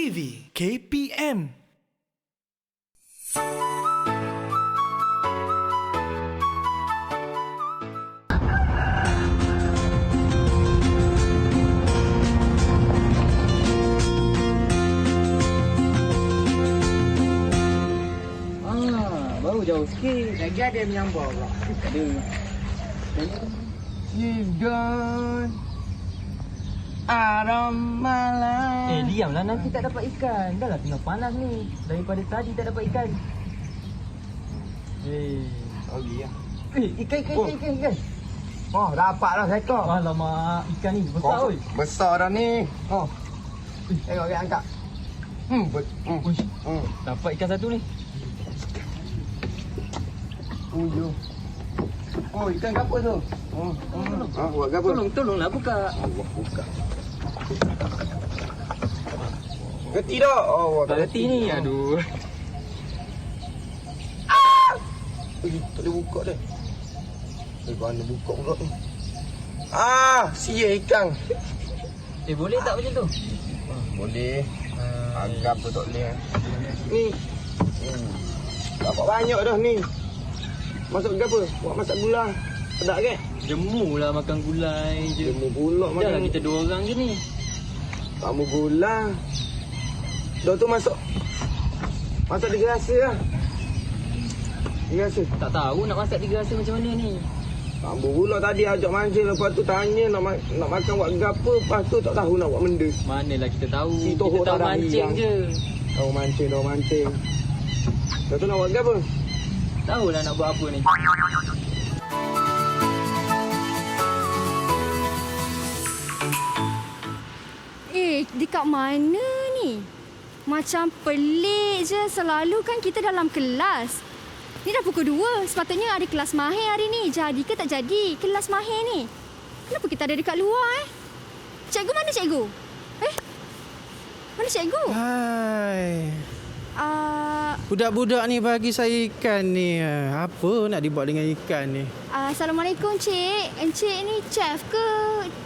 TV KPM. Baru jauh sikit. Lagi ada yang menyambar pula. Ada. Hidon Aram malam. Diamlah, nanti tak dapat ikan. Dah lah tengah panas ni. Daripada tadi tak dapat ikan. Sorry lah. Ikan. Oh, dapat lah seekor. Alamak, ikan ni besar oi. Besar dah ni. Oh. Tengok dia angkat. Dapat ikan satu ni. Oh, ikan apa tu? Buat apa? Tolonglah buka. Buka. Geti dah. Oh, Tak reti ni. Aduh. Tak boleh buka dah. Mana buka pula ni? Sia ikan. Boleh tak macam tu? Boleh. Agak tu tak boleh. Ni. Dapat banyak dah ni. Masak ke apa? Buat masak gula. Sedap ke? Jemulah makan gulai je. Jemur gula Dah lah makan. kita 2 orang je ni. Kamu gula. Dah tu masuk. Masak 3 rasa lah. 3 rasa. Tak tahu nak masak 3 rasa macam mana ni. Kamu gula tadi ajak mancing. Lepas tu tanya nak makan buat apa. Lepas tu tak tahu nak buat benda. Manalah kita tahu. Si Kita Tohok tahu tak ada mancing hilang. je. Tahu mancing. Dah tu nak buat apa? Tahulah nak buat apa ni. Dekat mana ni? Macam pelik je. Selalu kan kita dalam kelas. Ni dah pukul 2. Sepatutnya ada kelas mahir hari ni. Jadi ke tak jadi kelas mahir ni? Kenapa kita ada dekat luar Cikgu mana cikgu? Mana cikgu? Hai. Budak-budak ni bagi saya ikan ni. Apa nak dibuat dengan ikan ni? Assalamualaikum cik. Encik ni chef ke?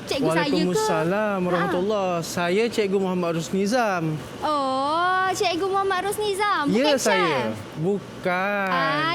Cikgu saya ke? Waalaikumsalam warahmatullahi. Saya Cikgu Muhammad Rusnizam. Oh, Cikgu Muhammad Rusnizam. Bukan Ya, chef? saya. Bukan.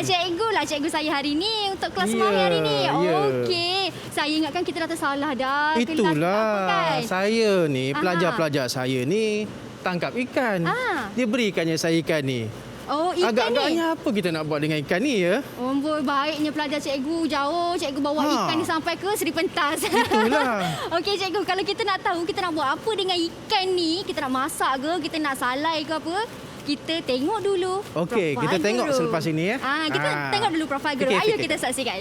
Cikgu lah cikgu saya hari ni untuk kelas Ya, mahir hari ni. ya. Okey. Saya ingatkan kita dah tersalah dah. Kelas apa Itulah. kan? Saya ni, pelajar-pelajar saya ni tangkap ikan. Dia berikannya saya ikan ni. Oh, ikan Agak-agaknya ni. apa kita nak buat dengan ikan ni ya? Amboi, baiknya pelajar cikgu jauh. Cikgu bawa ikan ni sampai ke Seri Pentas. Itulah. Okey cikgu, kalau kita nak tahu kita nak buat apa dengan ikan ni, kita nak masak ke, kita nak salai ke apa, kita tengok dulu. Okey, profil kita tengok guru. selepas ini ya. Kita tengok dulu profil guru. Okey, Ayo okey, kita okey. saksikan.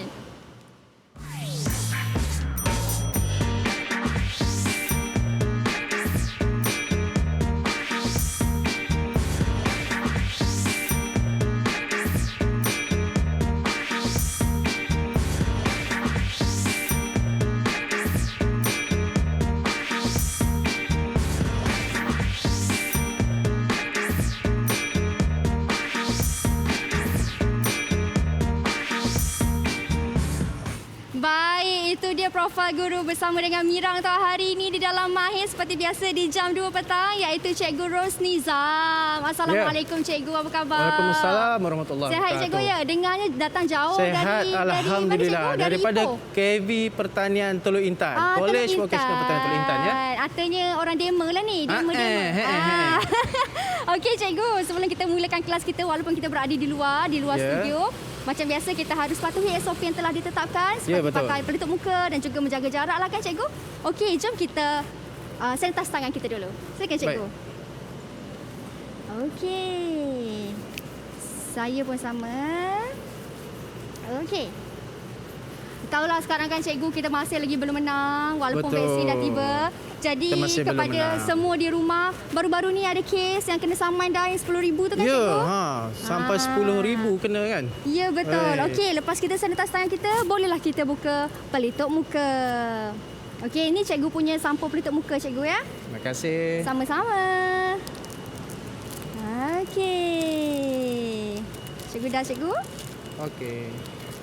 Baik, itu dia profil guru bersama dengan Mirang tau hari ini di dalam mahir seperti biasa di jam 2 petang iaitu Cikgu Rusnizam. Assalamualaikum cikgu, apa khabar? Waalaikumsalam warahmatullahi Sehat cikgu ya? Dengarnya datang jauh Sehat, dari alhamdulillah. mana cikgu? Dari Daripada Ipoh? KV Pertanian Teluk Intan. College Teluk Vocational Pertanian Teluk Intan ya. Artinya orang demo lah ni. Demo. Okey cikgu, sebelum kita mulakan kelas kita walaupun kita berada di luar Ya. studio, macam biasa kita harus patuhi SOP yang telah ditetapkan seperti betul. pakai pelitup muka dan juga menjaga jarak lah kan cikgu. Okey, jom kita sanitize tangan kita dulu. Silakan cikgu. Baik. Okey. Saya pun sama. Okey. Tahulah sekarang kan cikgu kita masih lagi belum menang walaupun Betul. vaksin dah tiba. Jadi Kita masih belum kepada menang. semua di rumah, baru-baru ni ada kes yang kena saman dah yang 10,000 tu kan Ya, cikgu? sampai 10,000 kena kan. Ya betul. Hai. Okey, lepas kita sanitize tangan kita, bolehlah kita buka pelitup muka. Okey, ini cikgu punya sampul pelitup muka cikgu ya. Terima kasih. Sama-sama. Okey. Cikgu dah cikgu? Okey.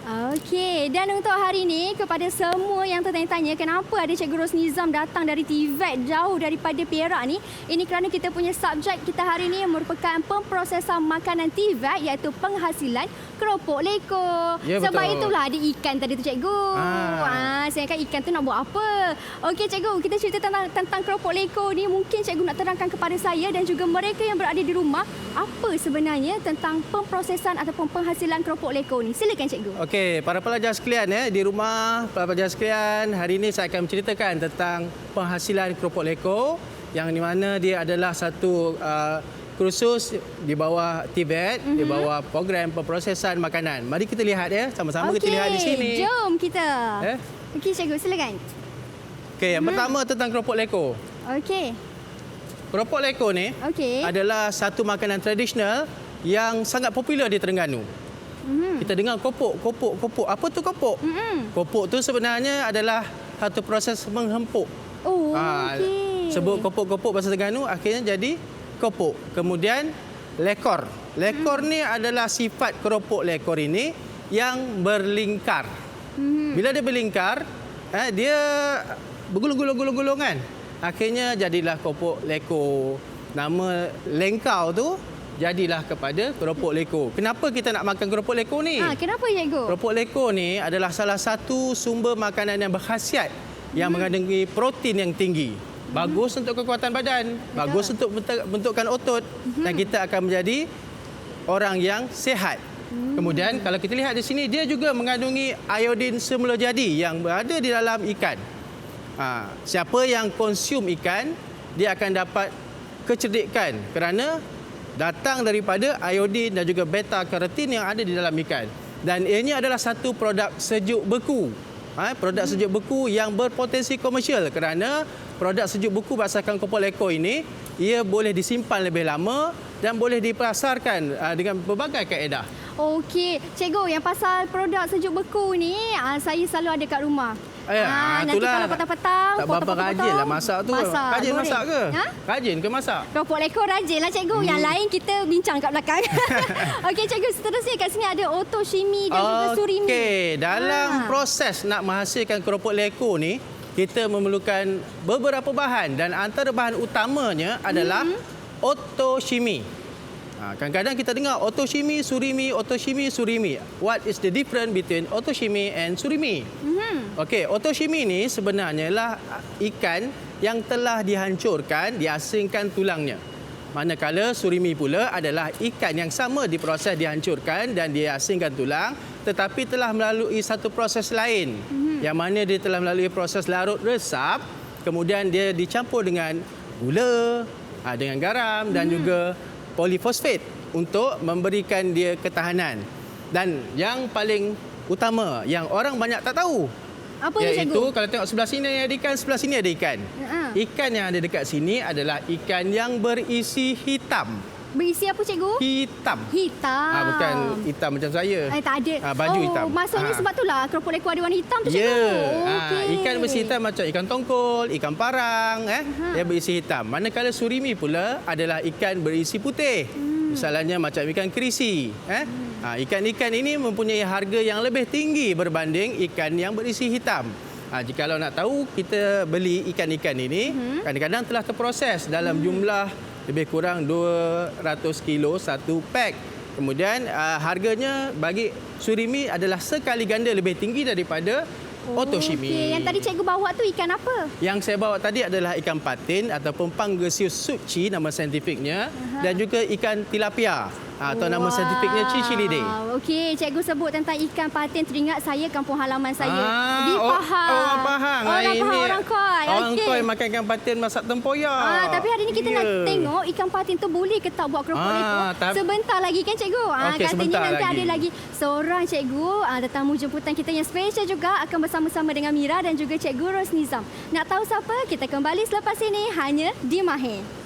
Okey, dan untuk hari ini kepada semua yang tertanya-tanya kenapa ada Cikgu Rosnizam datang dari TVET jauh daripada Perak ni, ini kerana kita punya subjek kita hari ini merupakan pemprosesan makanan TVET iaitu penghasilan keropok leko. Ya, Sebab betul. itulah ada ikan tadi tu Cikgu. Saya ingat ikan tu nak buat apa. Okey Cikgu, kita cerita tentang keropok leko ni, mungkin Cikgu nak terangkan kepada saya dan juga mereka yang berada di rumah apa sebenarnya tentang pemprosesan ataupun penghasilan keropok leko ni. Silakan Cikgu. Okey, para pelajar sekalian di rumah, para pelajar sekalian, hari ini saya akan menceritakan tentang penghasilan keropok leko yang di mana dia adalah satu kursus di bawah TVET, di bawah program pemprosesan makanan. Mari kita lihat sama-sama kita lihat di sini. Jom kita. Okey Cikgu, silakan. Okey, yang pertama tentang keropok leko. Okey. Keropok leko ni adalah satu makanan tradisional yang sangat popular di Terengganu. Kita dengar kopok. Apa tu kopok? Kopok tu sebenarnya adalah satu proses menghempuk. Oh, okey. Sebut kopok-kopok bahasa Terengganu, akhirnya jadi kopok. Kemudian lekor. Lekor ni adalah sifat keropok lekor ini yang berlingkar. Bila dia berlingkar, dia bergulung-gulung kan. Akhirnya jadilah kopok leko. Nama lengkau tu jadilah kepada keropok leko. Kenapa kita nak makan keropok leko ni? Kenapa Cikgu? Keropok leko ni adalah salah satu sumber makanan yang berkhasiat yang mengandungi protein yang tinggi. Bagus untuk kekuatan badan, bagus untuk bentukkan otot dan kita akan menjadi orang yang sihat. Kemudian kalau kita lihat di sini, dia juga mengandungi iodin semula jadi yang berada di dalam ikan. Siapa yang konsum ikan, dia akan dapat kecerdikan kerana datang daripada iodin dan juga beta karotin yang ada di dalam ikan. Dan ini adalah satu produk sejuk beku. Produk sejuk beku yang berpotensi komersial kerana produk sejuk beku berdasarkan keropok leko ini, ia boleh disimpan lebih lama dan boleh dipasarkan dengan berbagai kaedah. Okey, Cikgu, yang pasal produk sejuk beku ni, saya selalu ada kat rumah. Nanti kalau petang-petang, tak berapa rajin lah masak tu. Rajin goreng. masak ke? Rajin ke masak? Keropok leko rajin lah Cikgu. Yang lain kita bincang kat belakang. Okey Cikgu, seterusnya kat sini ada otoshimi dan juga surimi. Okey, dalam proses nak menghasilkan keropok leko ni, kita memerlukan beberapa bahan dan antara bahan utamanya adalah otoshimi. Kadang-kadang kita dengar otoshimi, surimi. What is the difference between otoshimi and surimi? Okey, otoshimi ni sebenarnya lah ikan yang telah dihancurkan, diasingkan tulangnya. Manakala surimi pula adalah ikan yang sama diproses dihancurkan dan diasingkan tulang, tetapi telah melalui satu proses lain. Yang mana dia telah melalui proses larut resap, kemudian dia dicampur dengan gula, dengan garam dan juga polifosfat untuk memberikan dia ketahanan. Dan yang paling utama yang orang banyak tak tahu, apa ni Cikgu? iaitu kalau tengok sebelah sini ada ikan, sebelah sini ada ikan. Ikan yang ada dekat sini adalah ikan yang berisi hitam. Berisi apa Cikgu? Hitam. Hitam. Bukan hitam macam saya. Tak ada. Baju hitam. Maksudnya sebab itulah keropok leko ada warna hitam tu Cikgu. Okey. Ikan berisi hitam macam ikan tongkol, ikan parang, dia berisi hitam. Manakala surimi pula adalah ikan berisi putih. Misalnya macam ikan kerisi. Ikan-ikan ini mempunyai harga yang lebih tinggi berbanding ikan yang berisi hitam. Jikalau nak tahu, kita beli ikan-ikan ini kadang-kadang telah terproses dalam jumlah lebih kurang 200 kilo satu pack. Kemudian harganya bagi surimi adalah sekali ganda lebih tinggi daripada otoshimi. Okey, yang tadi Cikgu bawa tu ikan apa? Yang saya bawa tadi adalah ikan patin ataupun Pangasius suci nama saintifiknya, dan juga ikan tilapia atau nama saintifiknya cicilidae. Okey, Cikgu sebut tentang ikan patin, teringat saya kampung halaman saya di Pahang. Orang Pahang. Orang Koi. Orang Koi makan ikan patin masak tempoyak. Tapi hari ni kita nak tengok ikan patin tu boleh ke tak buat keropok leko. Sebentar lagi kan Cikgu? Okey, katanya nanti ada lagi seorang Cikgu, tetamu jemputan kita yang special juga akan bersama-sama dengan Mira dan juga Cikgu Rosnizam. Nak tahu siapa? Kita kembali selepas ini hanya di Mahir.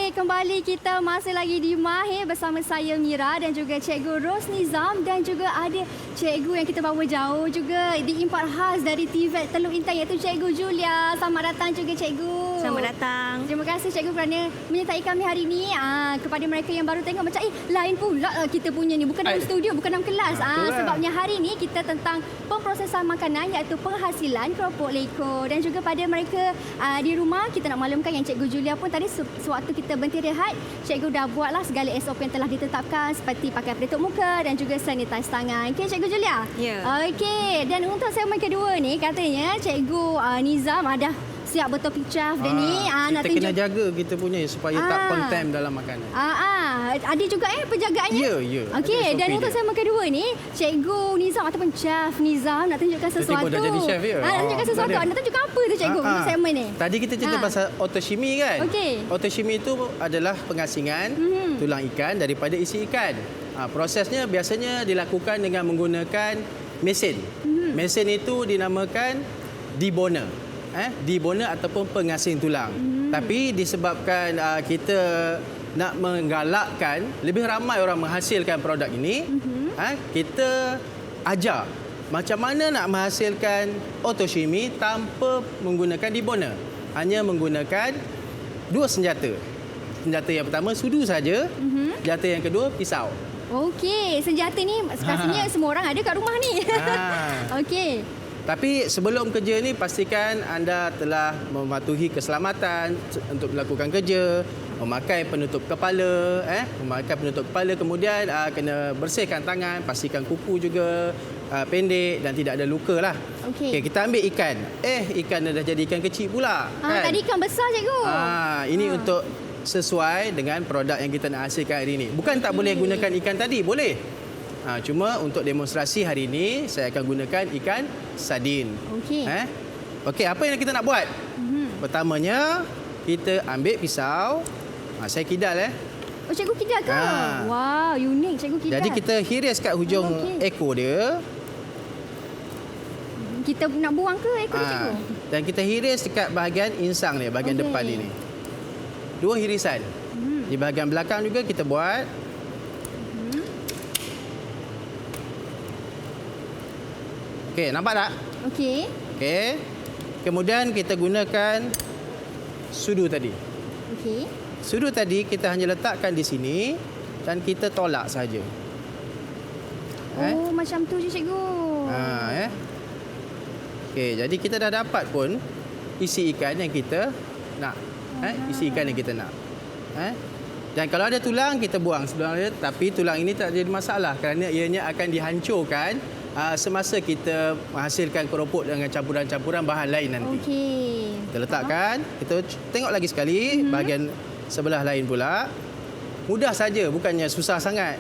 Okey, kembali kita masih lagi di Mahir bersama saya Mira dan juga Cikgu Ros Nizam dan juga ada cikgu yang kita bawa jauh juga di import khas dari TVET Teluk Intan iaitu Cikgu Julia. Selamat datang juga Cikgu. Selamat datang. Terima kasih Cikgu kerana menyertai kami hari ini. Kepada mereka yang baru tengok macam lain pula kita punya ni, bukan dalam studio, bukan dalam kelas. Sebabnya hari ini kita tentang pemprosesan makanan iaitu penghasilan keropok leko dan juga pada mereka di rumah kita nak maklumkan yang Cikgu Julia pun tadi sewaktu kita berhenti rehat, Cikgu dah buatlah segala SOP yang telah ditetapkan seperti pakai pelitup muka dan juga sanitize tangan. Okey Cikgu Julia? Ya. Okey, dan untuk segmen kedua ni katanya Cikgu Nizam ada siap betul picture dah ni. Kita kena jaga kita punya supaya tak kontam dalam makanan. Ada juga penjagaannya? Ya. Okey, dan untuk segmen kedua ni, Cikgu Nizam ataupun Chef Nizam nak tunjukkan sesuatu. Tiba-tiba dah jadi chef ya? Nak tunjukkan sesuatu. Nak tunjukkan apa tu Cikgu untuk segmen ni? Tadi kita cerita pasal otoshimi kan? Okey. Otoshimi itu adalah pengasingan tulang ikan daripada isi ikan. Prosesnya biasanya dilakukan dengan menggunakan mesin. Mesin itu dinamakan deboner. Deboner ataupun pengasing tulang. Tapi disebabkan kita nak menggalakkan lebih ramai orang menghasilkan produk ini, kita ajar macam mana nak menghasilkan otoshimi tanpa menggunakan deboner. Hanya menggunakan dua senjata. Senjata yang pertama sudu saja, senjata yang kedua pisau. Okey, senjata ni pastinya semua orang ada kat rumah ni. Okey. Tapi sebelum kerja ni pastikan anda telah mematuhi keselamatan untuk melakukan kerja, memakai penutup kepala, kemudian kena bersihkan tangan, pastikan kuku juga pendek dan tidak ada luka lah. Okey. Kita ambil ikan. Ikan dah jadi ikan kecil pula. Kan? Tadi ikan besar Cikgu. Ini untuk sesuai dengan produk yang kita nak hasilkan hari ini. Bukan tak boleh gunakan ikan tadi, boleh. Cuma untuk demonstrasi hari ini saya akan gunakan ikan sardin. Okey. Okey, apa yang kita nak buat? Pertamanya kita ambil pisau. Saya kidal Oh, Cikgu kidal ke? Wow, unik Cikgu kidal. Jadi kita hiris kat hujung ekor dia. Kita nak buang ke ekor Cikgu? Dan kita hiris dekat bahagian insang dia, bahagian depan ini. Dua hirisan. Di bahagian belakang juga kita buat. Okey, nampak tak? Okey. Okey. Kemudian kita gunakan sudu tadi. Okey. Sudu tadi kita hanya letakkan di sini dan kita tolak saja. Macam tu je Cikgu. Okey, jadi kita dah dapat pun isi ikan yang kita nak. Isi ikan yang kita nak. Dan kalau ada tulang kita buang sebenarnya, tapi tulang ini tak jadi masalah kerana ianya akan dihancurkan semasa kita menghasilkan keropok dengan campuran-campuran bahan lain nanti. Okey. Kita letakkan, kita tengok lagi sekali bahagian sebelah lain pula. Mudah saja, bukannya susah sangat.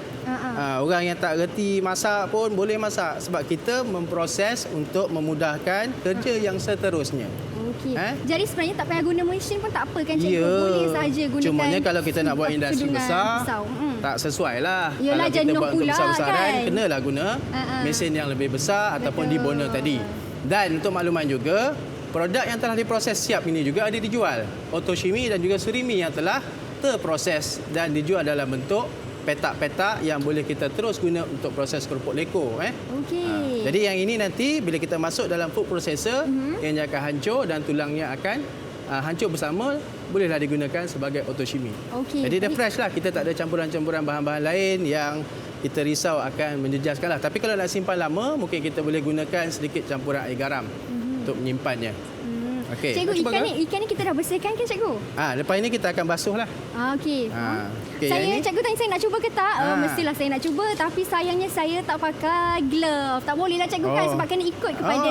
Orang yang tak reti masak pun boleh masak sebab kita memproses untuk memudahkan kerja yang seterusnya. Okey. Jadi sebenarnya tak payah guna mesin pun tak apa kan Cikgu? Ya. Boleh saja gunakan. Cumanya kalau kita nak buat industri besar, tak sesuai lah. Yalah, kalau kita jenuh buat untuk pula, besar-besaran, kan? kenalah guna mesin yang lebih besar ataupun deboner tadi. Dan untuk makluman juga, produk yang telah diproses siap ini juga ada dijual. Otoshimi dan juga surimi yang telah terproses dan dijual dalam bentuk petak-petak yang boleh kita terus guna untuk proses keropok leko. Okey. Jadi yang ini nanti bila kita masuk dalam food processor, ianya akan hancur dan tulangnya akan hancur bersama, bolehlah digunakan sebagai otoshimi. Okey. Jadi dia fresh lah, kita tak ada campuran-campuran bahan-bahan lain yang kita risau akan menjejaskan lah. Tapi kalau nak simpan lama, mungkin kita boleh gunakan sedikit campuran air garam untuk menyimpannya. Okey. Cikgu, ikan ni kita dah bersihkan ke Cikgu? Lepas ini kita akan basuh lah. Okey. Okey, yang ini? Cikgu tanya saya nak cuba ke tak? Mestilah saya nak cuba, tapi sayangnya saya tak pakai glove. Tak boleh lah Cikgu kan sebab kena ikut kepada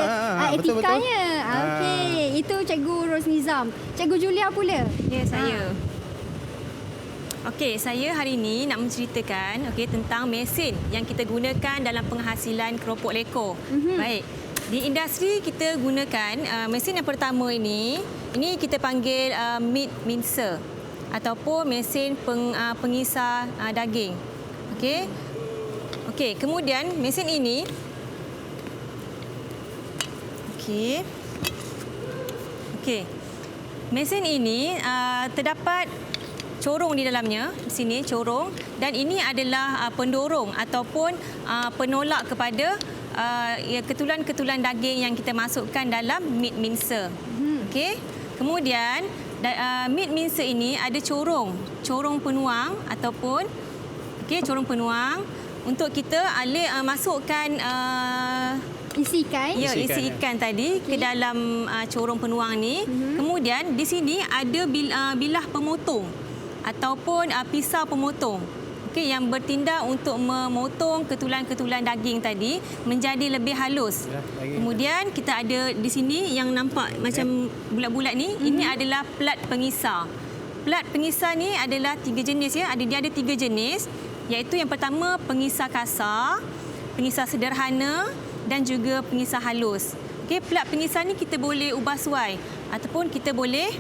etikanya. Okey, itu Cikgu Ros Nizam. Cikgu Julia pula. Ya, saya. Okey, saya hari ini nak menceritakan tentang mesin yang kita gunakan dalam penghasilan keropok leko. Baik. Di industri kita gunakan mesin yang pertama ini kita panggil meat mincer ataupun mesin pengisar daging. Okey, kemudian mesin ini mesin ini terdapat corong di dalamnya. Di sini corong, dan ini adalah pendorong ataupun penolak kepada ketulan-ketulan daging yang kita masukkan dalam meat mincer. Okey. Kemudian meat mincer ini ada corong penuang ataupun corong penuang untuk kita masukkan Isi ikan. isi ikan tadi ke dalam corong penuang ni. Kemudian di sini ada bilah pemotong ataupun pisau pemotong. Yang bertindak untuk memotong ketulan-ketulan daging tadi menjadi lebih halus. Kemudian kita ada di sini yang nampak macam bulat-bulat ni, ini adalah plat pengisar. Plat pengisar ni adalah 3 jenis ya. Dia ada 3 jenis, iaitu yang pertama pengisar kasar, pengisar sederhana dan juga pengisar halus. Plat pengisar ni kita boleh ubah suai ataupun kita boleh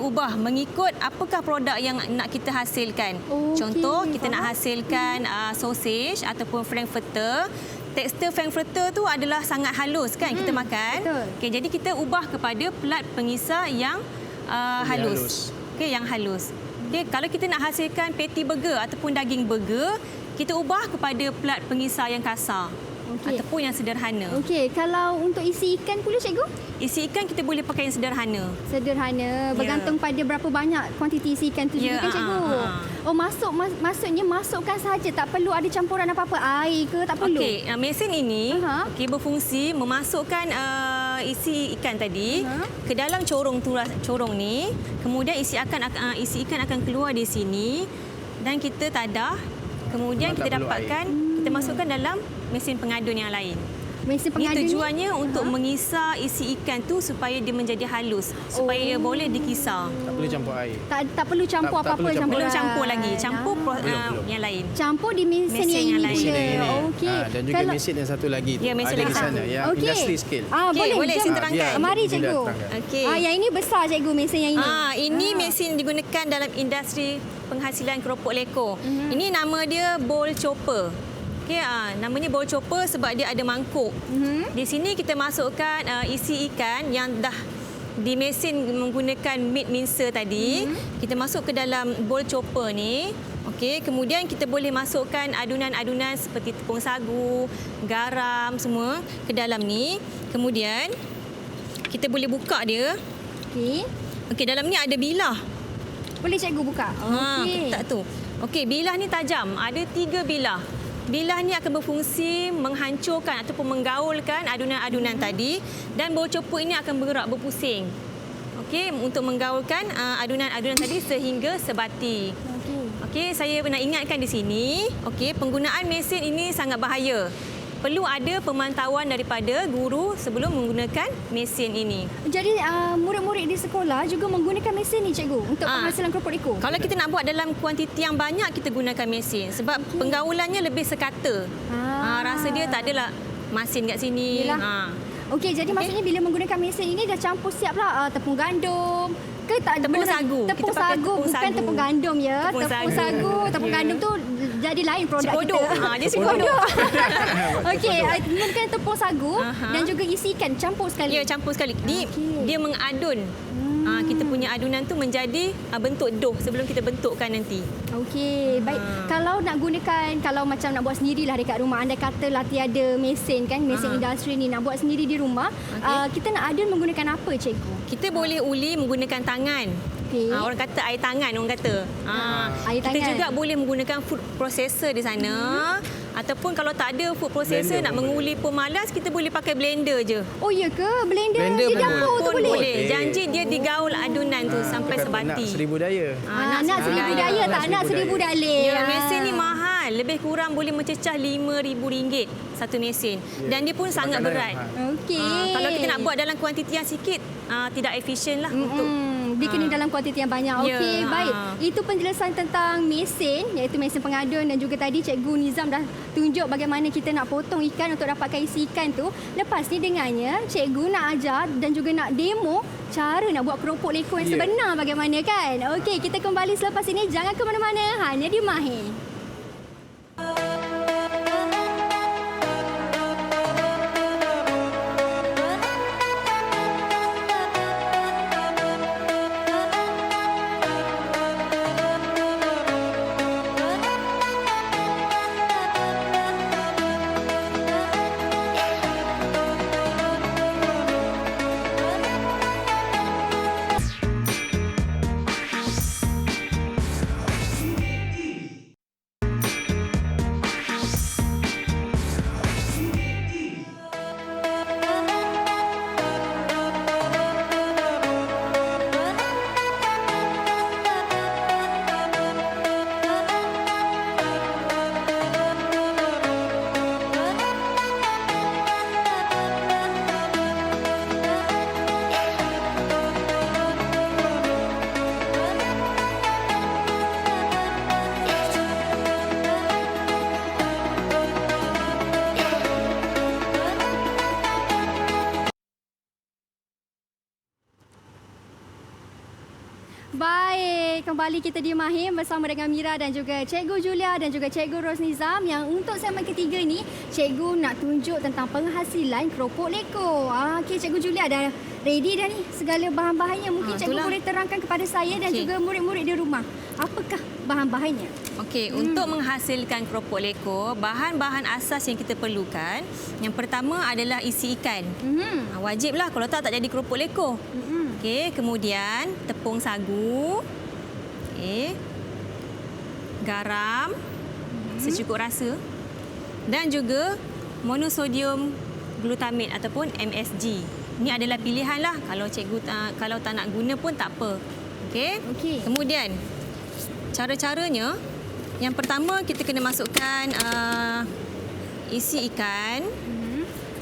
ubah mengikut apakah produk yang nak kita hasilkan. Contoh, kita nak hasilkan sausage ataupun frankfurter. Tekstur frankfurter tu adalah sangat halus kan kita makan. Jadi kita ubah kepada plat pengisar yang halus. Yang halus. Kalau kita nak hasilkan patty burger ataupun daging burger, kita ubah kepada plat pengisar yang kasar. Ataupun yang sederhana. Kalau untuk isi ikan pula cikgu? Isi ikan kita boleh pakai yang sederhana. Sederhana, bergantung pada berapa banyak kuantiti isi ikan tu juga kan cikgu? Maksudnya masukkan saja, tak perlu ada campuran apa-apa, air ke, tak perlu? Mesin ini berfungsi memasukkan isi ikan tadi ke dalam corong ni. Kemudian isi ikan akan keluar di sini dan kita tadah. Kemudian kita dapatkan, kita masukkan dalam mesin pengadun yang lain. Mesin pengadun ini tujuannya untuk mengisar isi ikan tu supaya dia menjadi halus, supaya dia boleh dikisar. Tak perlu campur air. Tak perlu campur apa-apa. Belum campur lagi. Campur yang lain. Campur di mesin yang lain pula. Dan juga mesin yang satu lagi tu. mesin ada yang di sana. Yang industri scale. Boleh saya terangkan. Mari cikgu. Yang ini besar cikgu, mesin yang ini. Ini mesin digunakan dalam industri penghasilan keropok leko. Ini nama dia bowl chopper. Namanya bowl chopper sebab dia ada mangkuk. Di sini kita masukkan isi ikan yang dah di mesin menggunakan meat mincer tadi. Kita masuk ke dalam bowl chopper ni. Kemudian kita boleh masukkan adunan-adunan seperti tepung sagu, garam semua ke dalam ni. Kemudian kita boleh buka dia. Dalam ni ada bilah. Boleh cikgu buka? Tak tu. Bilah ni tajam. Ada 3 bilah. Bilah ni akan berfungsi menghancurkan ataupun menggaulkan adunan-adunan tadi, dan bowl chopper ini akan bergerak berpusing. Untuk menggaulkan adunan-adunan tadi sehingga sebati. Saya nak ingatkan di sini, penggunaan mesin ini sangat bahaya. Perlu ada pemantauan daripada guru sebelum menggunakan mesin ini. Jadi murid-murid di sekolah juga menggunakan mesin ni cikgu untuk penghasilan keropok leko? Kalau kita nak buat dalam kuantiti yang banyak, kita gunakan mesin sebab penggaulannya lebih sekata. Rasa dia tak adalah masin kat sini. Jadi maksudnya bila menggunakan mesin ini dah campur siaplah tepung gandum ke tak? Tepung sagu. Tepung sagu, bukan tepung gandum ya. Tepung sagu, tepung gandum tu jadi lain produk kita. Dia si kodok. Menggunakan tepung sagu dan juga isi ikan campur sekali. Ya, campur sekali. Dia mengadun. Kita punya adunan tu menjadi bentuk dough sebelum kita bentukkan nanti. Baik. Kalau nak gunakan, kalau macam nak buat sendirilah dekat rumah, anda katalah tiada mesin kan, mesin industri ni, nak buat sendiri di rumah, kita nak adun menggunakan apa cikgu? Kita boleh uli menggunakan tangan. Orang kata air tangan, orang kata. Air tangan. Kita juga boleh menggunakan food processor di sana. Ataupun kalau tak ada food processor, nak menguli pun malas, kita boleh pakai blender je. Oh ya ke? Blender di dapur tu boleh? Janji dia digaul adunan tu sampai sebati. Nak 1000 daya. Nak 1000 daya, tak nak 1000 dalih. Mesin ni mahal. Lebih kurang boleh mencecah RM5,000 satu mesin. Dan dia pun sangat berat. Kalau kita nak buat dalam kuantiti yang sikit, tidak efisien lah untuk dia kena dalam kuantiti yang banyak. Baik. Itu penjelasan tentang mesin, iaitu mesin pengadun, dan juga tadi Cikgu Nizam dah tunjuk bagaimana kita nak potong ikan untuk dapatkan isi ikan tu. Lepas ni dengannya Cikgu nak ajar dan juga nak demo cara nak buat keropok leko yang sebenar bagaimana kan. Kita kembali selepas ini. Jangan ke mana-mana, hanya di Mahir. Baik, kembali kita di Mahim bersama dengan Mira dan juga Cikgu Julia dan juga Cikgu Rosnizam yang untuk segmen ketiga ni, Cikgu nak tunjuk tentang penghasilan keropok leko. Okey, Cikgu Julia dah ready dah ni segala bahan-bahannya. Mungkin Cikgu itulah. boleh terangkan kepada saya dan Okey. juga murid-murid di rumah. Apakah bahan-bahannya? Okey, untuk menghasilkan keropok leko, bahan-bahan asas yang kita perlukan, yang pertama adalah isi ikan. Wajiblah, kalau tak jadi keropok leko. Okey, kemudian tepung sagu. Okey. Garam secukup rasa dan juga monosodium glutamate ataupun MSG. Ini adalah pilihan lah, kalau cikgu kalau tak nak guna pun tak apa. Okey. Okey. Kemudian cara-caranya, yang pertama kita kena masukkan isi ikan.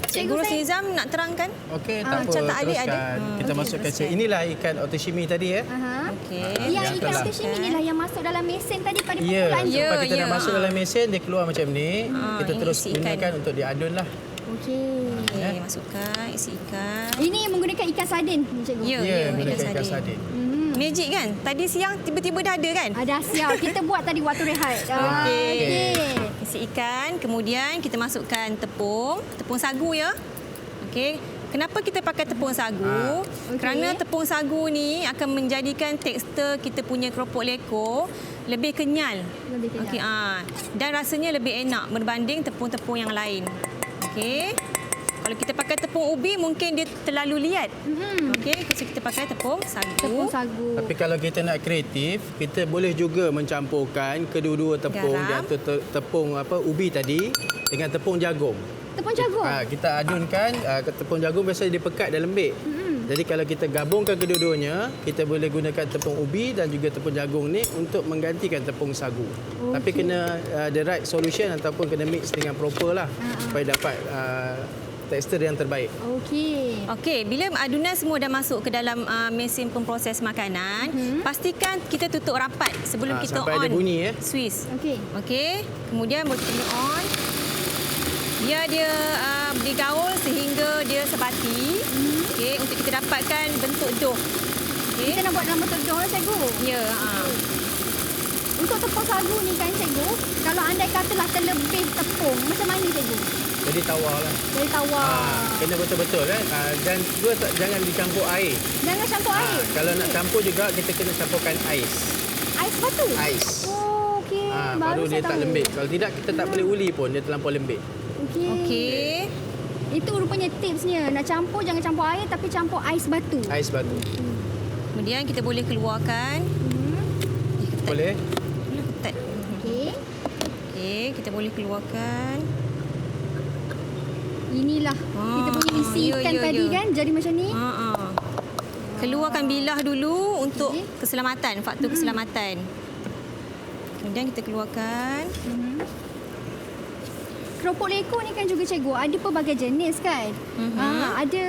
Cikgu Rosnizam nak terangkan? Okey, tak apa. macam tak adik Teruskan. ada. Kita Okey, masukkan. teruskan. Inilah ikan otoshimi tadi ya. Aha. Okey. Yang yang ikan telah. otoshimi inilah yang masuk dalam mesin tadi pada Ya, permulaan tu. Ya, lepas kita ya. dah masuk dalam mesin, dia keluar macam ni. Kita ini terus isi ikan. gunakan untuk diadun lah. Okey. Okey, masukkan isi ikan. Ini menggunakan ikan sardin ni, Cikgu? Ya, Ya, ikan gunakan ikan sardin. sardin. Magic kan? Tadi siang tiba-tiba dah ada kan? Dah siap. Kita buat tadi waktu rehat. Okey. Okey. Isi ikan, kemudian kita masukkan tepung sagu ya. Okey. Kenapa kita pakai tepung sagu? Okey. Kerana tepung sagu ni akan menjadikan tekstur kita punya keropok leko lebih kenyal. Lebih kenyal. Okey, dan rasanya lebih enak berbanding tepung-tepung yang lain. Okey. Kalau kita pakai tepung ubi mungkin dia terlalu liat. Okey, so kita pakai tepung sagu. Tepung sagu. Tapi kalau kita nak kreatif, kita boleh juga mencampurkan kedua-dua tepung Garam. iaitu tepung ubi tadi dengan tepung jagung. Tepung jagung? Kita adunkan tepung jagung biasanya dia pekat dan lembik. Jadi kalau kita gabungkan kedua-duanya, kita boleh gunakan tepung ubi dan juga tepung jagung ni untuk menggantikan tepung sagu. Tapi kena the right solution ataupun kena mix dengan proper lah supaya dapat tekstur yang terbaik. Okey. Okey, bila adunan semua dah masuk ke dalam mesin pemproses makanan, pastikan kita tutup rapat sebelum kita sampai on. ada bunyi, ya. Swiss. Okey. Okey, kemudian kita on. Biar dia digaul sehingga dia sebati. Okey, untuk kita dapatkan bentuk dough. Okey. Kita nak buat dalam bentuk dough lah, Cikgu. Ya, Untuk tepung sagu ni kan, Cikgu, kalau andai katalah terlebih tepung, macam mana, Cikgu? Jadi tawar lah. Dari tawar. Kena betul-betul kan. Dan juga jangan dicampur air. Jangan campur air. Kalau nak campur juga kita kena campurkan ais. Ais batu? Ais. Oh, okey. Baru dia saya tak tahu. lembik. Kalau tidak kita tak boleh uli pun dia terlampau lembik. Okey. Okey. Itu rupanya tipsnya. Nak campur, jangan campur air tapi campur ais batu. Ais batu. Kemudian kita boleh keluarkan. Boleh? Ketat. Okey. Okey, kita boleh keluarkan. Inilah kita punya isi ya, ikan ya, tadi ya. kan. Jadi macam ni. Keluarkan bilah dulu untuk Okey. keselamatan, faktor keselamatan. Kemudian kita keluarkan. Keropok leko ni kan juga, Cikgu, ada pelbagai jenis kan. Ada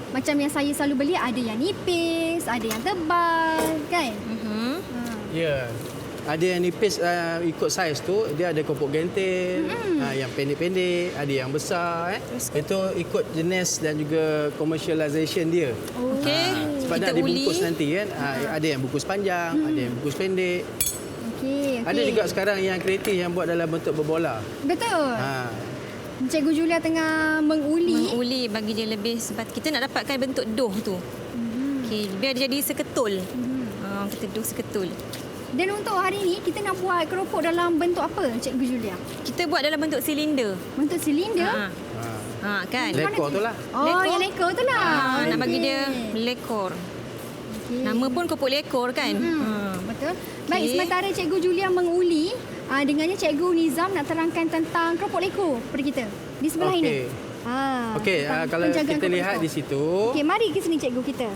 macam yang saya selalu beli, ada yang nipis, ada yang tebal kan. Ya. Ada yang nipis ikut saiz tu, dia ada keropok gentil, yang pendek-pendek, ada yang besar. Itu ikut jenis dan juga commercialization dia. Okey. Sebab Kita nak dibungkus uli. nanti kan. Ada yang bungkus panjang, ada yang bungkus pendek. Okey. Ada juga sekarang yang kreatif yang buat dalam bentuk berbola. Betul. Cikgu Julia tengah menguli. Menguli bagi dia lebih sebab kita nak dapatkan bentuk dough tu. Okey, biar dia jadi seketul. Kita dough seketul. Dan untuk hari ni kita nak buat keropok dalam bentuk apa, Cikgu Julia? Kita buat dalam bentuk silinder. Bentuk silinder? Kan? Lekor tu lah. Oh, Lekor. yang lekor tu lah. Nak bagi Okey. dia lekor. Okey. Nama pun keropok lekor kan? Betul. Baik, Okey. sementara Cikgu Julia menguli, dengannya Cikgu Nizam nak terangkan tentang keropok lekor kepada kita. Di sebelah Okey. ini. Okey, tentang kalau penjagaan kita keropok lihat lekor. di situ. Okey, mari ke sini Cikgu kita.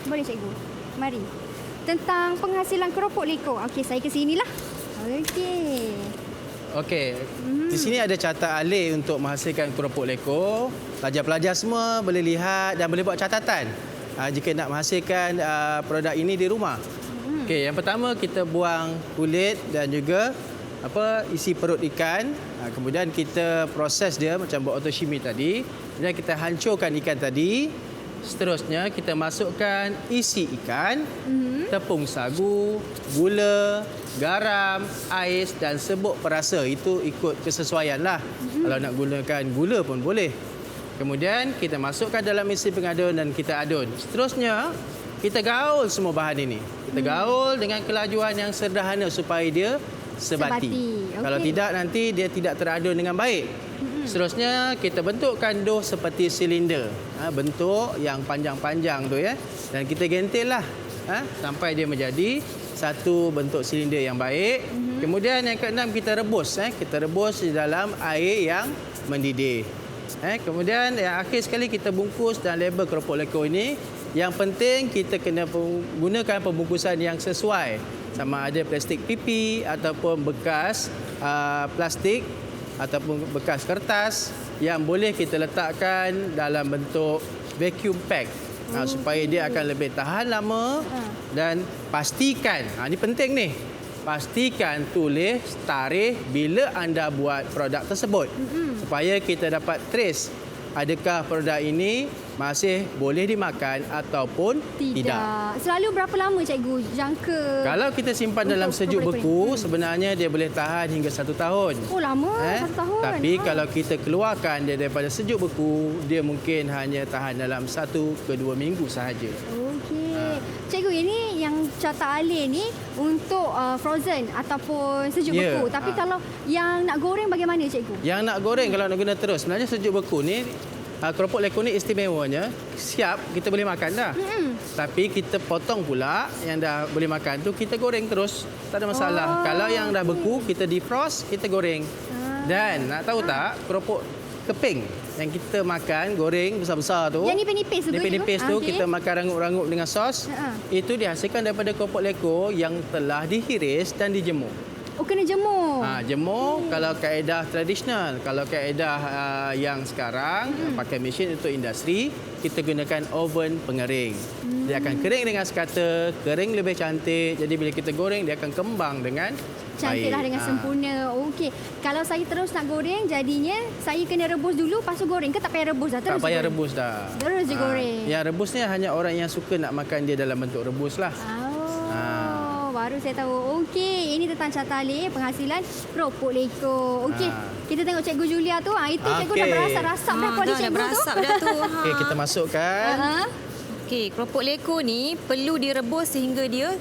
Boleh Cikgu. Mari. Tentang penghasilan keropok lekor. Okey, saya ke sinilah. Okey. Okey. Di sini ada carta alih untuk menghasilkan keropok leko. Pelajar-pelajar semua boleh lihat dan boleh buat catatan jika nak menghasilkan produk ini di rumah. Okey, yang pertama kita buang kulit dan juga isi perut ikan. Kemudian kita proses dia macam buat otoshimi tadi. Kemudian kita hancurkan ikan tadi Seterusnya kita masukkan isi ikan, tepung sagu, gula, garam, ais dan serbuk perasa. Itu ikut kesesuaian lah. Kalau nak gunakan gula pun boleh. Kemudian kita masukkan dalam mesin pengadun dan kita adun. Seterusnya kita gaul semua bahan ini. Kita gaul dengan kelajuan yang sederhana supaya dia sebati. Okey. Kalau tidak nanti dia tidak teradun dengan baik. Seterusnya kita bentukkan dough seperti silinder. Bentuk yang panjang-panjang tu ya. Dan kita gentil lah sampai dia menjadi satu bentuk silinder yang baik. Kemudian yang keenam kita rebus. Kita rebus di dalam air yang mendidih. Kemudian yang akhir sekali kita bungkus dan label keropok leko ini. Yang penting kita kena gunakan pembungkusan yang sesuai. Sama ada plastik pipi ataupun bekas plastik ataupun bekas kertas yang boleh kita letakkan dalam bentuk vacuum pack. Supaya dia akan lebih tahan lama dan pastikan, ini penting ni, pastikan tulis tarikh bila anda buat produk tersebut supaya kita dapat trace adakah produk ini masih boleh dimakan ataupun tidak. Selalu berapa lama cikgu jangka? Kalau kita simpan dalam sejuk beku, sebenarnya dia boleh tahan hingga 1 tahun. Oh lama, 1 tahun. Tapi kalau kita keluarkan dia daripada sejuk beku, dia mungkin hanya tahan dalam 1 ke 2 minggu sahaja. Okey. Cikgu, ini yang carta alih ni untuk frozen ataupun sejuk beku. Tapi kalau yang nak goreng bagaimana cikgu? Yang nak goreng kalau nak guna terus, sebenarnya sejuk beku ni keropok leko ni istimewanya siap kita boleh makan dah. Tapi kita potong pula yang dah boleh makan tu kita goreng terus, tak ada masalah. Kalau yang dah beku kita defrost, kita goreng. Dan nak tahu tak, keropok keping yang kita makan goreng besar-besar tu, yang nipis-nipis tu, nipis-nipis tu kita makan rangup-rangup dengan sos, itu dihasilkan daripada keropok leko yang telah dihiris dan dijemur. Oh, kena jemur. Jemur kalau kaedah tradisional. Kalau kaedah yang sekarang pakai mesin untuk industri, kita gunakan oven pengering. Dia akan kering dengan sekata, kering lebih cantik. Jadi bila kita goreng dia akan kembang dengan cantiklah dengan sempurna. Okey. Kalau saya terus nak goreng, jadinya saya kena rebus dulu, lepas tu goreng ke tak payah rebus dah? Terus tak payah goreng? Rebus dah. Terus je goreng. Yang rebus ni hanya orang yang suka nak makan dia dalam bentuk rebus lah. Baru saya tahu. Okey, ini tentang carta alih penghasilan keropok leko. Okey, kita tengok Cikgu Julia tu. Itu cikgu dah berasap-rasap dah kuali cikgu tu. Dah berasap dah tu. Okey, kita masukkan. Okey, keropok leko ni perlu direbus sehingga dia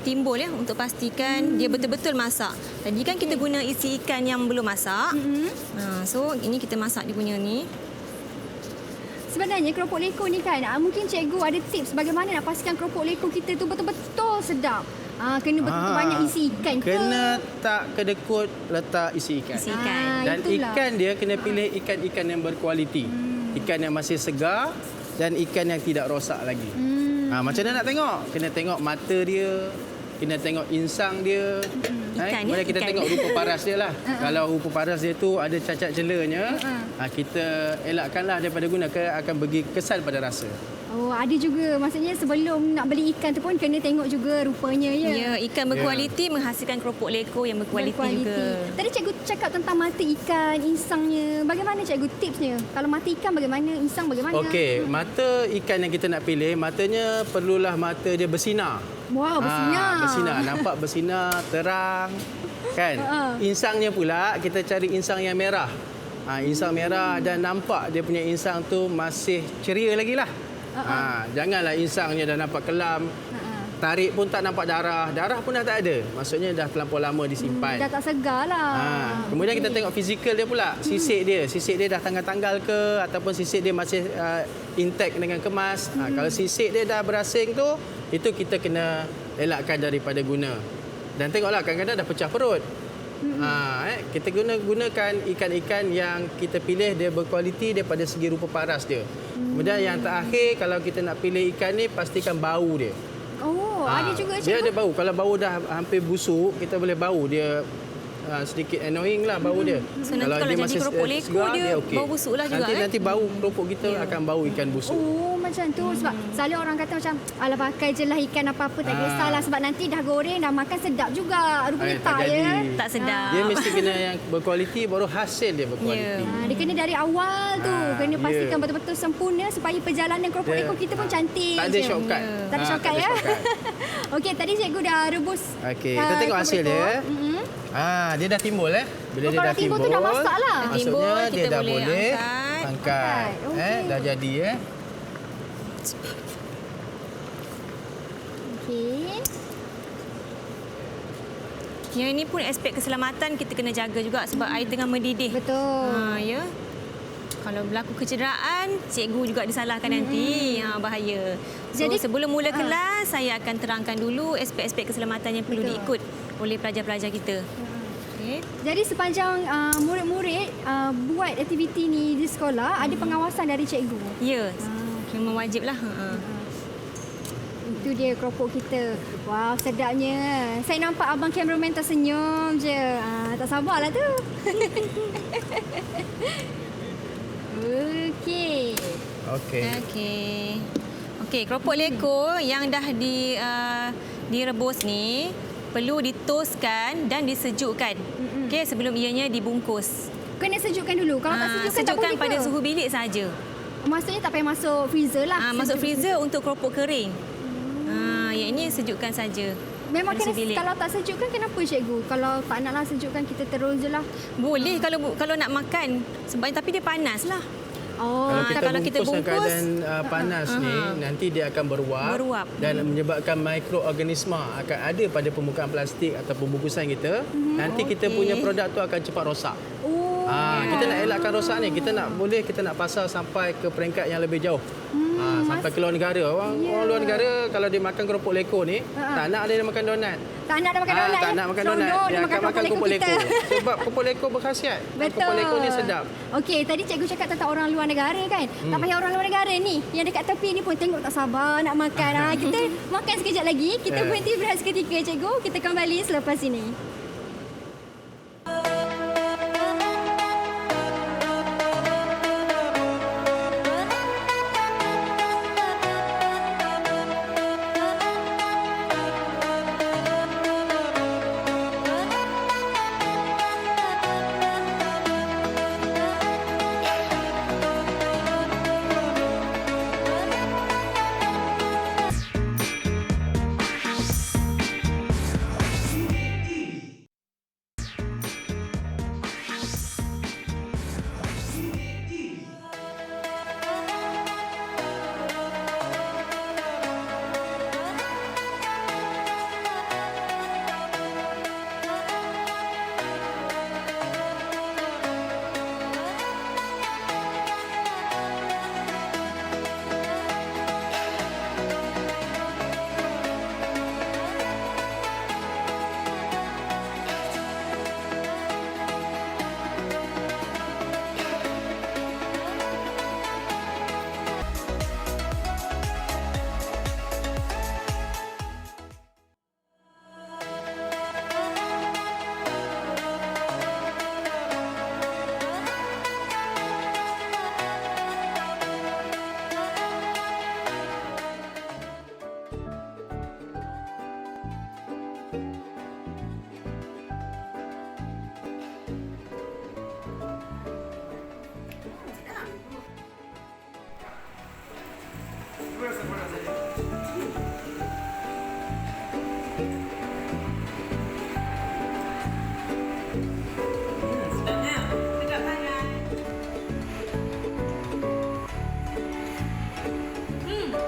timbul ya, untuk pastikan dia betul-betul masak. Tadi kan kita guna isi ikan yang belum masak. So ini kita masak dia punya ni. Sebenarnya keropok leko ni kan, mungkin cikgu ada tips bagaimana nak pastikan keropok leko kita tu betul-betul sedap. Kena betul-betul banyak isi ikan ke? Kena tak kedekut letak isi ikan. Isi ikan. Dan itulah. ikan dia kena pilih ikan-ikan yang berkualiti. Ikan yang masih segar dan ikan yang tidak rosak lagi. Macam mana nak tengok? Kena tengok mata dia, kena tengok insang dia. Kemudian kita tengok rupa paras dia lah. Kalau rupa paras dia tu ada cacat celanya, kita elakkanlah daripada guna, akan bagi kesan pada rasa. Oh, ada juga. Maksudnya sebelum nak beli ikan tu pun kena tengok juga rupanya ya. Ya, ikan berkualiti menghasilkan keropok leko yang berkualiti juga. Tadi cikgu cakap tentang mata ikan, insangnya. Bagaimana cikgu tipsnya? Kalau mata ikan bagaimana, insang bagaimana? Okey, mata ikan yang kita nak pilih, matanya perlulah mata dia bersinar. Wah, bersinar. Bersinar, nampak bersinar, terang. Kan? Insangnya pula, kita cari insang yang merah. Insang merah dan nampak dia punya insang tu masih ceria lagi lah. Janganlah insangnya dah nampak kelam. Tarik pun tak nampak darah. Darah pun dah tak ada. Maksudnya dah terlampau lama disimpan. Dah tak segar lah. Kemudian kita tengok fizikal dia pula. Sisik dia. Sisik dia dah tanggal-tanggal ke ataupun sisik dia masih intact dengan kemas. Kalau sisik dia dah berasing tu, itu kita kena elakkan daripada guna. Dan tengoklah kadang-kadang dah pecah perut. Kita gunakan ikan-ikan yang kita pilih dia berkualiti daripada segi rupa paras dia. Kemudian yang terakhir, kalau kita nak pilih ikan ni, pastikan bau dia. Oh, ada juga cikgu. Dia ada bau. Kalau bau dah hampir busuk, kita boleh bau dia sedikit annoying lah bau dia. So kalau dia jadi keropok leko dia okay. Bau busuk lah juga. Nanti bau keropok kita akan bau ikan busuk. Oh, macam macam tu. Sebab selalu orang kata macam, alah pakai je lah ikan apa-apa, tak kisahlah. Sebab nanti dah goreng, dah makan sedap juga. Rupanya tak tak ya. jadi. Tak sedap. Dia mesti kena yang berkualiti, baru hasil dia berkualiti. Dia kena dari awal tu. Kena pastikan betul-betul sempurna supaya perjalanan keropok ekor kita pun cantik. Tak ada je. shortcut. Tak ada shortcut ya. Okey, tadi cikgu dah rebus. Okey, kita tengok hasil dia. Dia dah timbul Bila dia kalau dah timbul, timbul tu dah masak lah. Maksudnya Timbul, dia kita dah boleh boleh angkat. angkat. Okey. Dah jadi Okey. Yang ini pun aspek keselamatan kita kena jaga juga sebab air tengah mendidih. Betul. Ya. Kalau berlaku kecederaan, cikgu juga disalahkan nanti. Bahaya. So, Jadi- sebelum mula kelas, saya akan terangkan dulu aspek-aspek keselamatan yang perlu Betul. diikut oleh pelajar-pelajar kita. Okey. Jadi sepanjang murid-murid buat aktiviti ni di sekolah, ada pengawasan dari cikgu. Ya. Memang wajiblah. Itu dia keropok kita. Wow, sedapnya. Saya nampak abang kameraman tersenyum je. Tak sabarlah tu. Okey. okey. Okey, keropok leko yang dah direbus ni perlu ditoskan dan disejukkan. Okey, sebelum ianya dibungkus. Kena sejukkan dulu. Kalau tak sejukkan, tak Sejukkan boleh pada ke? suhu bilik saja. Maksudnya tak payah masuk freezer lah. Masuk Sejuk. freezer untuk keropok kering. Yang ini sejukkan saja. Memang pada kena, suhu bilik. kalau tak sejukkan kenapa cikgu? Kalau tak naklah sejukkan, kita terus je lah. Boleh kalau nak makan sebab tapi dia panas lah. Oh, Kalau kita kita bungkus dalam bungkus, keadaan panas ni, nanti dia akan beruap, dan menyebabkan mikroorganisma akan ada pada permukaan plastik atau pembungkusan kita. Nanti kita punya produk tu akan cepat rosak. Kita nak elakkan rosak ni, kita nak pasar sampai ke peringkat yang lebih jauh. Sampai ke luar negara. Orang luar negara kalau dia makan keropok leko ni, tak nak dia makan donat. tak nak dia makan donat. Tak ya? nak makan Seronok donat. Dia akan makan keropok leko. kita. Sebab keropok leko berkhasiat. Betul. Keropok leko ni sedap. Okey, tadi cikgu cakap tentang orang luar negara kan. Tak payah orang luar negara ni. Yang dekat tepi ni pun tengok tak sabar nak makan. Kita makan sekejap lagi. Kita berhenti berehat seketika cikgu. Kita kembali selepas ini.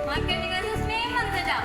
Makan dengan sos memang sedap.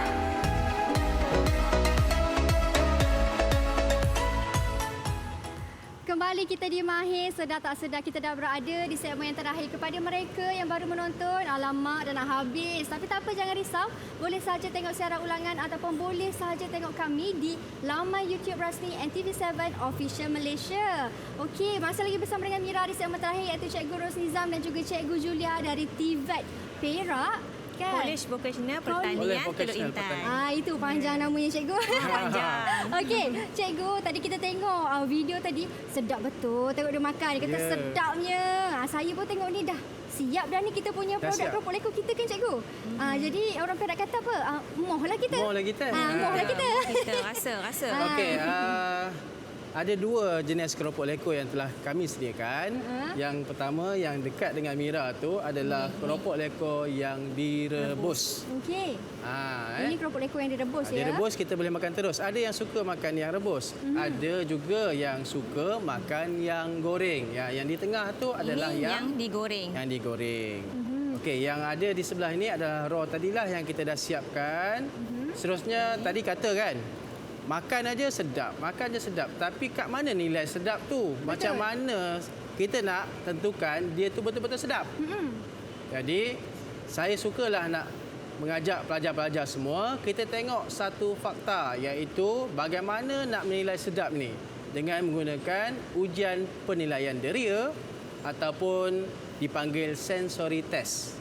Kembali kita di Mahir, sedar tak sedar kita dah berada di segmen yang terakhir. Kepada mereka yang baru menonton, alamak dah nak habis. Tapi tak apa, jangan risau. Boleh saja tengok siaran ulangan ataupun boleh saja tengok kami di laman YouTube rasmi NTV7 Official Malaysia. Okey, masih lagi bersama dengan Mira di segmen terakhir iaitu Cikgu Ros Nizam dan juga Cikgu Julia dari TVET Perak. kan? College Vocational College Pertanian Teluk Vocational Intan. Pertanian. Itu panjang namanya cikgu. Panjang. Okey, cikgu, tadi kita tengok video tadi sedap betul. Tengok dia makan, dia kata Ya. sedapnya. Saya pun tengok ni dah siap dah ni kita punya Dah produk siap. keropok leko kita kan cikgu. Jadi orang Perak kata apa? Moh lah kita. Moh lah kita. Moh lah kita. Kita rasa. Okey, ada 2 jenis keropok leko yang telah kami sediakan. Yang pertama yang dekat dengan Mira tu adalah keropok leko yang direbus. Okey. Ini keropok leko yang direbus ya. Direbus kita boleh makan terus. Ada yang suka makan yang rebus. Ada juga yang suka makan yang goreng. Ya, yang di tengah tu adalah Ini yang digoreng. yang digoreng. Okey, yang ada di sebelah ini adalah raw tadilah yang kita dah siapkan. Seterusnya tadi kata kan, makan aja sedap, makan aja sedap. Tapi kat mana nilai sedap tu? Macam mana kita nak tentukan dia tu betul-betul sedap? Jadi, saya sukalah nak mengajak pelajar-pelajar semua, kita tengok satu fakta iaitu bagaimana nak menilai sedap ni dengan menggunakan ujian penilaian deria ataupun dipanggil sensory test.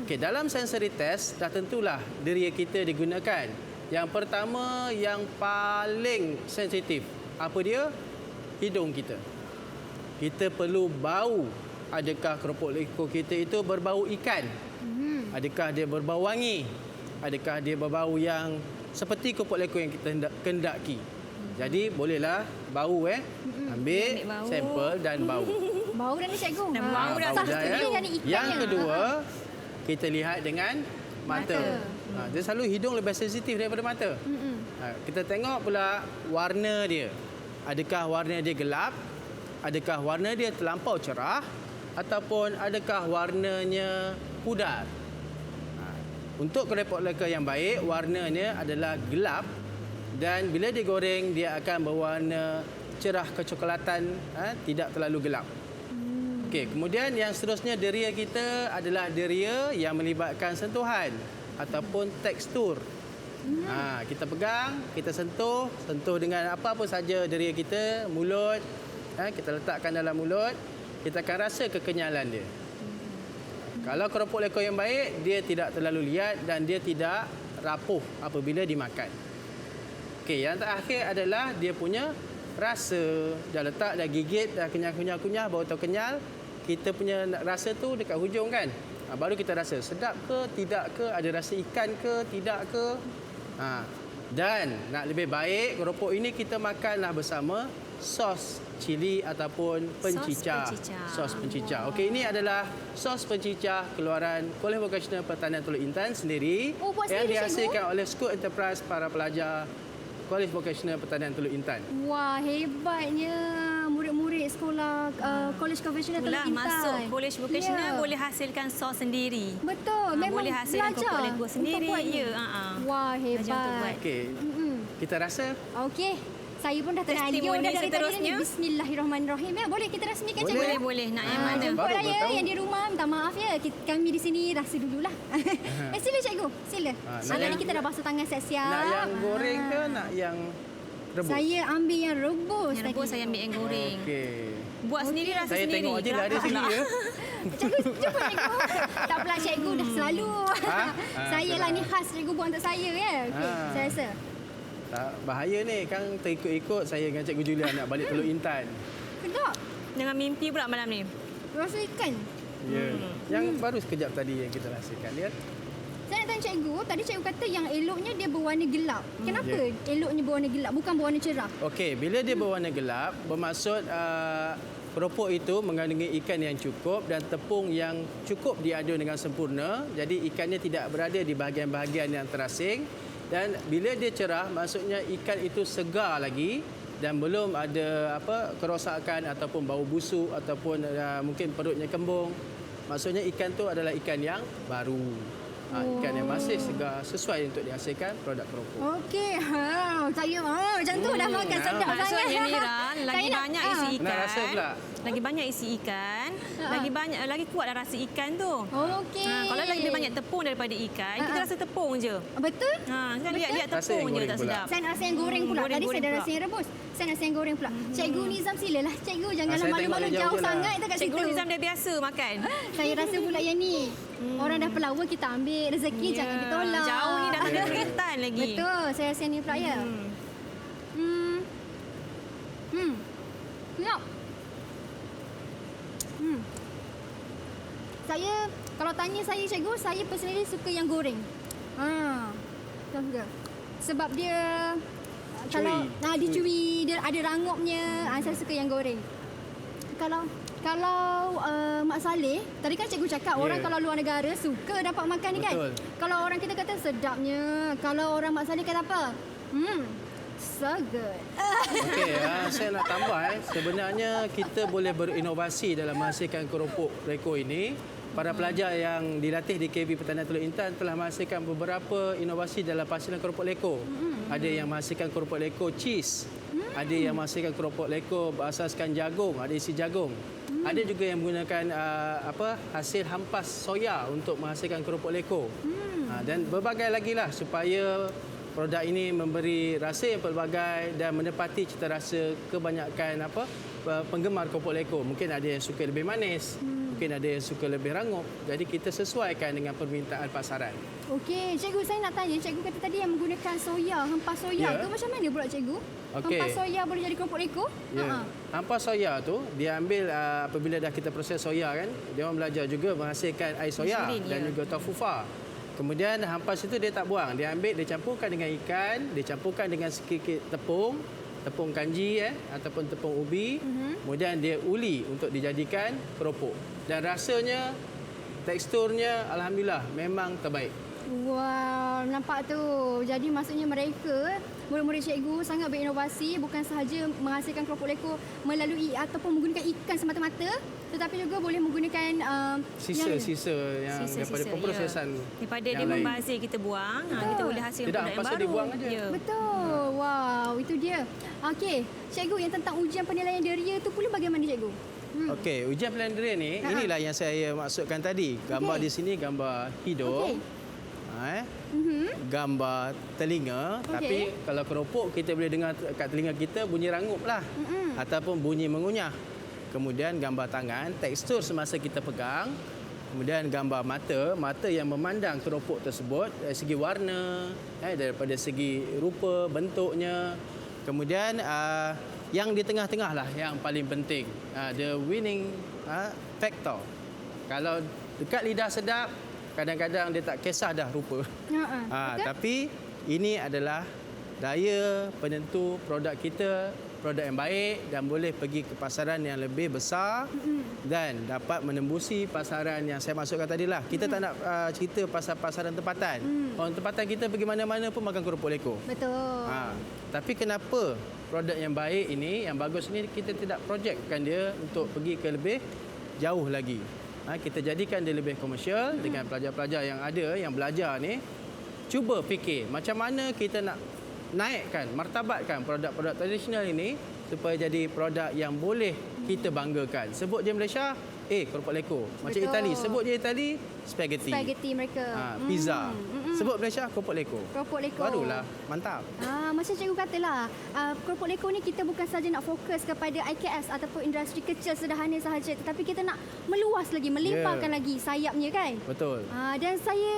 Okey, dalam sensory test dah tentulah deria kita digunakan. Yang pertama yang paling sensitif, apa dia? Hidung kita. Kita perlu bau. Adakah keropok leko kita itu berbau ikan? Adakah dia berbau wangi? Adakah dia berbau yang seperti keropok leko yang kita kendaki? Jadi bolehlah bau ambil Ambil bau. sampel dan bau. Bau dah ni cikgu. Dah bau dah. Sah Bau dah, sekali ya. dah ni ikannya. Yang kedua, kita lihat dengan mata. Dia selalu hidung lebih sensitif daripada mata. Kita tengok pula warna dia. Adakah warna dia gelap? Adakah warna dia terlampau cerah? Ataupun adakah warnanya pudar? Untuk keropok leko yang baik, warnanya adalah gelap dan bila digoreng dia akan berwarna cerah kecoklatan, tidak terlalu gelap. Okey, kemudian yang seterusnya deria kita adalah deria yang melibatkan sentuhan ataupun tekstur. Kita pegang, kita sentuh dengan apa-apa saja deria kita, mulut, kita letakkan dalam mulut, kita akan rasa kekenyalan dia. Kalau keropok leko yang baik, dia tidak terlalu liat dan dia tidak rapuh apabila dimakan. Okey, yang terakhir adalah dia punya rasa. Dah letak, dah gigit, dah kenyal-kunyah, bau terkenyal. Kita punya rasa tu dekat hujung kan. Baru kita rasa sedap ke, tidak ke, ada rasa ikan ke, tidak ke. Dan nak lebih baik, keropok ini kita makanlah bersama sos cili ataupun pencicah. Sos pencicah. Okey, ini adalah sos pencicah keluaran College Vocational Pertanian Teluk Intan sendiri Oh, buat yang sendiri, dihasilkan oleh School Enterprise para pelajar College Vocational Pertanian Teluk Intan. Wah, hebatnya murid-murid sekolah College Conventional Teluk Itulah Intan. masuk College Vocational Ya. boleh hasilkan sos sendiri. Betul, memang boleh hasilkan belajar keropok leko sendiri. untuk buat ni. Ya, Wah, Belajar untuk buat. hebat. Okey, kita rasa Okey. Saya pun dah tengah Testimoni idea dah dari tadi seterusnya. ni. Bismillahirrahmanirrahim. Ya, boleh kita rasmikan cikgu? Boleh. Nak yang mana? Jemput Baru lah ya tahu. yang di rumah. Minta maaf ya. Kami di sini rasa dululah. Sila cikgu. Sila. nak Tadi yang- kita dah basuh tangan siap-siap. nak yang goreng ke nak yang rebus? Saya ambil yang rebus Yang rebus saya ambil yang goreng. Okey. Buat sendiri rasa Saya sendiri. tengok je dah ada Kelakar sini pula. ya. Cikgu, jumpa cikgu. Tak pula cikgu dah selalu. Saya lah itulah. ni khas cikgu buat untuk saya ya. Okey, saya rasa. Tak, bahaya ni kan terikut-ikut saya dengan Cikgu Julia nak balik Teluk Intan. Sedap. Jangan mimpi pula malam ni. Rasa ikan. Ya. Yang baru sekejap tadi yang kita rasakan dia. Saya nak tanya cikgu, tadi cikgu kata yang eloknya dia berwarna gelap. Kenapa eloknya berwarna gelap bukan berwarna cerah? Okey, bila dia berwarna gelap, bermaksud keropok itu mengandungi ikan yang cukup dan tepung yang cukup diadu dengan sempurna. Jadi ikannya tidak berada di bahagian-bahagian yang terasing. Dan bila dia cerah, maksudnya ikan itu segar lagi dan belum ada kerosakan ataupun bau busuk ataupun mungkin perutnya kembung. Maksudnya ikan tu adalah ikan yang baru. Ikan yang masih segar sesuai untuk dihasilkan produk keropok. Okey. Saya macam tu dah makan sedap sangat. Maksudnya Mira, lagi Saya nak- banyak isi ikan. Nak rasa pula? Lagi banyak isi ikan, lagi kuatlah rasa ikan tu. Okey. Kalau lagi lebih banyak tepung daripada ikan, kita rasa tepung je. Betul? Kita lihat Rasa yang tepung je goreng tak pula. sedap. Saya nak rasa yang goreng pula. Tadi Goreng-goreng saya dah pula. rasa yang rebus. Saya nasi yang goreng pula. Cikgu Nizam silalah. Cikgu janganlah saya tengok malu-malu dia jauh jauh je lah. sangat dekat situ. Cikgu Nizam dah biasa makan. Saya rasa pula yang ni. Orang dah pelawa kita ambil rezeki jangan ditolak. Jauh ni dah ada Kelantan lagi. Betul. Saya rasa ni pula ya. Sedap. Saya kalau tanya saya cikgu, saya personally suka yang goreng. Suka. Sebab dia kalau dia chewy, dia ada rangupnya. Saya suka yang goreng. Kalau Mak Saleh, tadi kan cikgu cakap orang kalau luar negara suka dapat makan ni kan. Betul. Kalau orang kita kata sedapnya, kalau orang Mak Saleh kata apa? So good. Okey, saya nak tambah sebenarnya kita boleh berinovasi dalam menghasilkan keropok leko ini. Para pelajar yang dilatih di KB Pertanian Teluk Intan telah menghasilkan beberapa inovasi dalam penghasilan keropok leko. Ada yang menghasilkan keropok leko cheese. Ada yang menghasilkan keropok leko berasaskan jagung, ada isi jagung. Ada juga yang menggunakan hasil hampas soya untuk menghasilkan keropok leko. Dan berbagai lagi lah supaya produk ini memberi rasa yang pelbagai dan menepati cita rasa kebanyakan penggemar keropok leko. Mungkin ada yang suka lebih manis, mungkin ada yang suka lebih rangup. Jadi kita sesuaikan dengan permintaan pasaran. Okey, cikgu saya nak tanya, cikgu kata tadi yang menggunakan soya, hempas soya tu macam mana pula cikgu? Okey. Hempas soya boleh jadi keropok leko? Ya. Hampas soya tu dia ambil apabila dah kita proses soya kan, dia orang belajar juga menghasilkan air soya Insulin, dan juga tofufa. Kemudian hampas itu dia tak buang, dia ambil, dia campurkan dengan ikan, dia campurkan dengan sedikit tepung kanji ataupun tepung ubi. Kemudian dia uli untuk dijadikan keropok. Dan rasanya, teksturnya alhamdulillah memang terbaik. Wow, nampak tu. Jadi maksudnya mereka, murid-murid cikgu sangat berinovasi, bukan sahaja menghasilkan keropok leko melalui ataupun menggunakan ikan semata-mata, tetapi juga boleh menggunakan Sisa-sisa yang daripada pemprosesan. Daripada yang dia lain. membazir kita buang, kita boleh hasilkan Tidak, produk yang hampas tu baru. dibuang aja. Ya. Betul. Wow, itu dia. Okey, cikgu yang tentang ujian penilaian deria tu pula bagaimana cikgu? Okey, ujian penilaian deria ni, inilah yang saya maksudkan tadi. Gambar di sini gambar hidung. Gambar telinga, tapi kalau keropok kita boleh dengar kat telinga kita bunyi rangup lah ataupun bunyi mengunyah. Kemudian gambar tangan, tekstur semasa kita pegang. Kemudian gambar mata yang memandang keropok tersebut dari segi warna, daripada segi rupa, bentuknya. Kemudian yang di tengah-tengah lah yang paling penting, the winning factor. Kalau dekat lidah sedap, kadang-kadang dia tak kisah dah rupa. Tapi ini adalah daya penentu produk kita, produk yang baik dan boleh pergi ke pasaran yang lebih besar dan dapat menembusi pasaran yang saya maksudkan tadi lah. Kita tak nak cerita pasal pasaran tempatan. Orang tempatan kita pergi mana-mana pun makan keropok leko. Betul. Tapi kenapa produk yang baik ini, yang bagus ini, kita tidak projekkan dia untuk pergi ke lebih jauh lagi. Kita jadikan dia lebih komersial dengan pelajar-pelajar yang ada, yang belajar ni. Cuba fikir macam mana kita nak naikkan, martabatkan produk-produk tradisional ini supaya jadi produk yang boleh kita banggakan. Sebut je Malaysia, keropok leko. Macam Betul. Itali, sebut je Itali, spaghetti. Spaghetti mereka. Pizza. Sebut Malaysia, keropok leko. Keropok leko. Barulah, mantap. Macam cikgu katalah, keropok leko ni kita bukan saja nak fokus kepada IKS ataupun industri kecil sederhana sahaja, tetapi kita nak meluas lagi, melimpahkan lagi sayapnya kan. Betul. Dan saya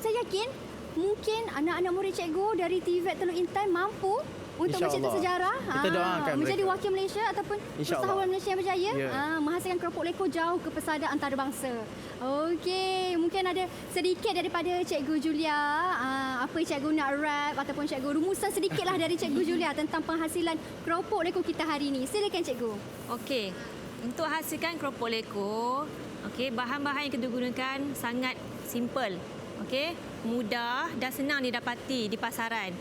yakin mungkin anak-anak murid cikgu dari TVET Teluk Intan mampu untuk InsyaAllah. mencipta sejarah, Kita doakan menjadi mereka. wakil Malaysia ataupun InsyaAllah. usahawan Malaysia yang berjaya, Ya. menghasilkan keropok leko jauh ke pesada antarabangsa. Okey, mungkin ada sedikit daripada Cikgu Julia, apa cikgu nak rap ataupun cikgu rumusan sedikitlah dari Cikgu Julia tentang penghasilan keropok leko kita hari ini. Silakan cikgu. Okey, untuk hasilkan keropok leko, bahan-bahan yang kita gunakan sangat simple. Mudah dan senang didapati di pasaran.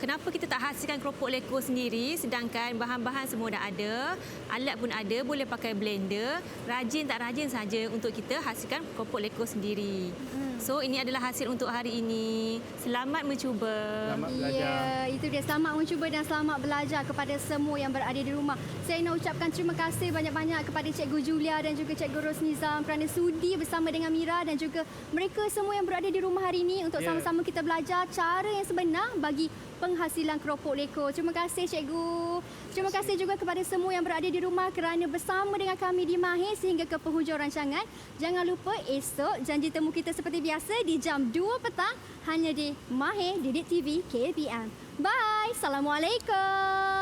Kenapa kita tak hasilkan keropok leko sendiri sedangkan bahan-bahan semua dah ada, alat pun ada, boleh pakai blender, rajin tak rajin saja untuk kita hasilkan keropok leko sendiri. So ini adalah hasil untuk hari ini. Selamat mencuba. Selamat belajar. Ya, itu dia. Selamat mencuba dan selamat belajar kepada semua yang berada di rumah. Saya nak ucapkan terima kasih banyak-banyak kepada Cikgu Julia dan juga Cikgu Rosnizam kerana sudi bersama dengan Mira dan juga mereka semua yang berada di rumah bersama hari ini untuk sama-sama kita belajar cara yang sebenar bagi penghasilan keropok leko. Terima kasih cikgu. Terima kasih juga kepada semua yang berada di rumah kerana bersama dengan kami di Mahir sehingga ke penghujung rancangan. Jangan lupa esok janji temu kita seperti biasa di jam 2 petang hanya di Mahir Didik TV KPM. Bye. Assalamualaikum.